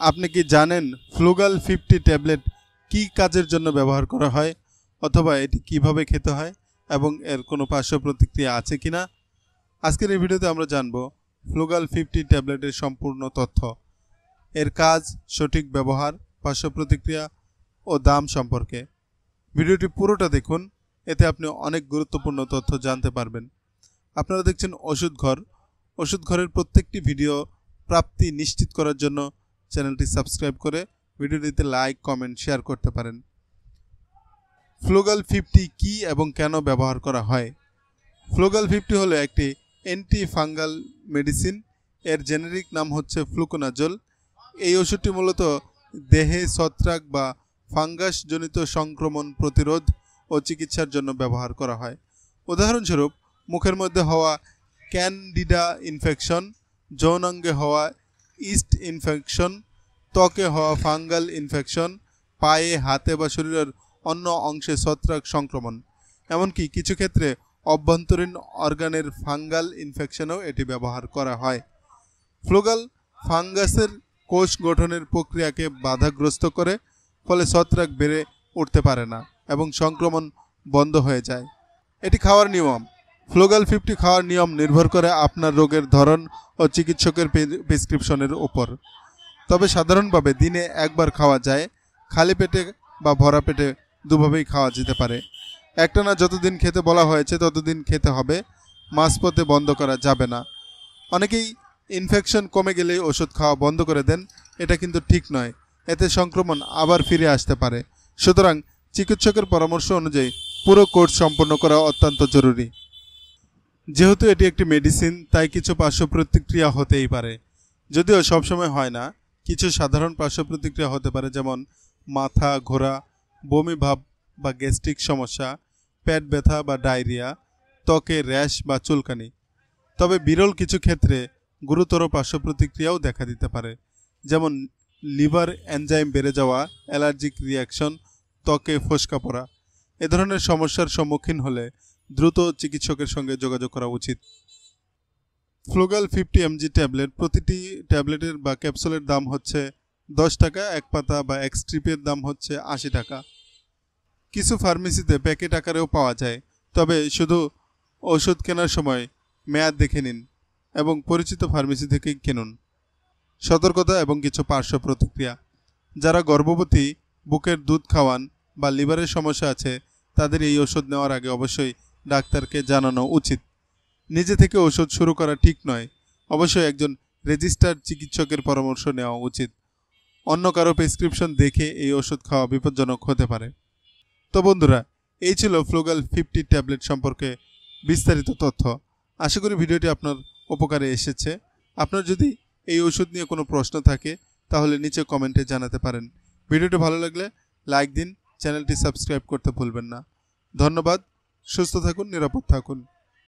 আপনি কি জানেন ফ্লুগাল 50 ট্যাবলেট কি কাজের জন্য ব্যবহার করা হয় অথবা এটি কিভাবে খেতে হয় এবং এর কোনো পার্শ্ব প্রতিক্রিয়া আছে কিনা? আজকের এই ভিডিওতে আমরা জানব ফ্লুগাল 50 ট্যাবলেটের সম্পূর্ণ তথ্য, এর কাজ, সঠিক ব্যবহার, পার্শ্ব প্রতিক্রিয়া ও দাম সম্পর্কে। ভিডিওটি পুরোটা দেখুন, এতে আপনি অনেক গুরুত্বপূর্ণ তথ্য জানতে পারবেন। আপনারা দেখছেন ওষুধ ঘর। ওষুধ ঘরের প্রত্যেকটি ভিডিও প্রাপ্তি নিশ্চিত করার জন্য চ্যানেলটি সাবস্ক্রাইব করে ভিডিওটিতে লাইক, কমেন্ট, শেয়ার করতে পারেন। ফ্লুগাল 50 কি এবং কেন ব্যবহার করা হয়? ফ্লুগাল 50 হলো একটি অ্যান্টি ফাঙ্গাল মেডিসিন। এর জেনেরিক নাম হচ্ছে ফ্লুকোনাজোল। এই ওষুধটি মূলত দেহে ছত্রাক বা ফাঙ্গাসজনিত সংক্রমণ প্রতিরোধ ও চিকিৎসার জন্য ব্যবহার করা হয়। উদাহরণস্বরূপ, মুখের মধ্যে হওয়া ক্যান্ডিডা ইনফেকশন, যৌনাঙ্গে হওয়া ইস্ট ইনফেকশন, ত্বকে হওয়া ফাঙ্গাল ইনফেকশন, পায়ে, হাতে বা শরীরের অন্য অংশে ছত্রাক সংক্রমণ, এমনকি কিছু ক্ষেত্রে অভ্যন্তরীণ অর্গানের ফাঙ্গাল ইনফেকশনেও এটি ব্যবহার করা হয়। ফ্লুগাল ফাঙ্গাসের কোষ গঠনের প্রক্রিয়াকে বাধাগ্রস্ত করে, ফলে ছত্রাক বেড়ে উঠতে পারে না এবং সংক্রমণ বন্ধ হয়ে যায়। এটি খাওয়ার নিয়ম। ফ্লুগাল 50 খাওয়ার নিয়ম নির্ভর করে আপনার রোগের ধরন ও চিকিৎসকের প্রেসক্রিপশনের উপর। তবে সাধারণভাবে দিনে একবার খাওয়া যায়। খালি পেটে বা ভরা পেটে দুভাবেই খাওয়া যেতে পারে। একটানা যতদিন খেতে বলা হয়েছে ততদিন খেতে হবে, মাঝপথে বন্ধ করা যাবে না। অনেকেই ইনফেকশন কমে গেলেই ওষুধ খাওয়া বন্ধ করে দেন, এটা কিন্তু ঠিক নয়। এতে সংক্রমণ আবার ফিরে আসতে পারে। সুতরাং চিকিৎসকের পরামর্শ অনুযায়ী পুরো কোর্স সম্পন্ন করা অত্যন্ত জরুরি। যেহেতু এটি একটি মেডিসিন, তাই কিছু পার্শ্ব প্রতিক্রিয়া হতেই পারে, যদিও সবসময় হয় না। কিছু সাধারণ পার্শ্ব প্রতিক্রিয়া হতে পারে, যেমন মাথা ঘোরা, বমি ভাব বা গ্যাস্ট্রিক সমস্যা, পেট ব্যথা বা ডায়রিয়া, ত্বকে র্যাশ বা চুলকানি। তবে বিরল কিছু ক্ষেত্রে গুরুতর পার্শ্ব প্রতিক্রিয়াও দেখা দিতে পারে, যেমন লিভার এনজাইম বেড়ে যাওয়া, অ্যালার্জিক রিয়াকশন, ত্বকে ফোসকা পড়া। এ ধরনের সমস্যার সম্মুখীন হলে দ্রুত চিকিৎসকের সঙ্গে যোগাযোগ করা উচিত। ফ্লুগাল 50 mg ট্যাবলেট, প্রতিটি ট্যাবলেটের বা ক্যাপসুলের দাম হচ্ছে 10 টাকা, এক পাতা বা এক স্ট্রিপের দাম হচ্ছে 80 টাকা। কিছু ফার্মেসিতে প্যাকেট আকারেও পাওয়া যায়, তবে শুধু ওষুধ কেনার সময় মেয়াদ দেখে নিন এবং পরিচিত ফার্মেসি থেকেই কিনুন। সতর্কতা এবং কিছু পার্শ্ব প্রতিক্রিয়া। যারা গর্ভবতী, বুকের দুধ খাওয়ান বা লিভারের সমস্যা আছে, তাদের এই ওষুধ নেওয়ার আগে অবশ্যই ডাক্তারকে জানানো উচিত। নিজে থেকে ওষুধ শুরু করা ঠিক নয়। অবশ্যই একজন রেজিস্টার্ড চিকিৎসকের পরামর্শ নেওয়া উচিত। অন্য কারো প্রেসক্রিপশন দেখে এই ওষুধ খাওয়া বিপজ্জনক হতে পারে। তো বন্ধুরা, এই ছিল ফ্লুগাল 50 ট্যাবলেট সম্পর্কে বিস্তারিত তথ্য। আশা করি ভিডিওটি আপনার উপকারে এসেছে। আপনার যদি এই ওষুধ নিয়ে কোনো প্রশ্ন থাকে তাহলে নিচে কমেন্টে জানাতে পারেন। ভিডিওটি ভালো লাগলে লাইক দিন, চ্যানেলটি সাবস্ক্রাইব করতে ভুলবেন না। ধন্যবাদ। সুস্থ থাকুন, নিরাপদ থাকুন।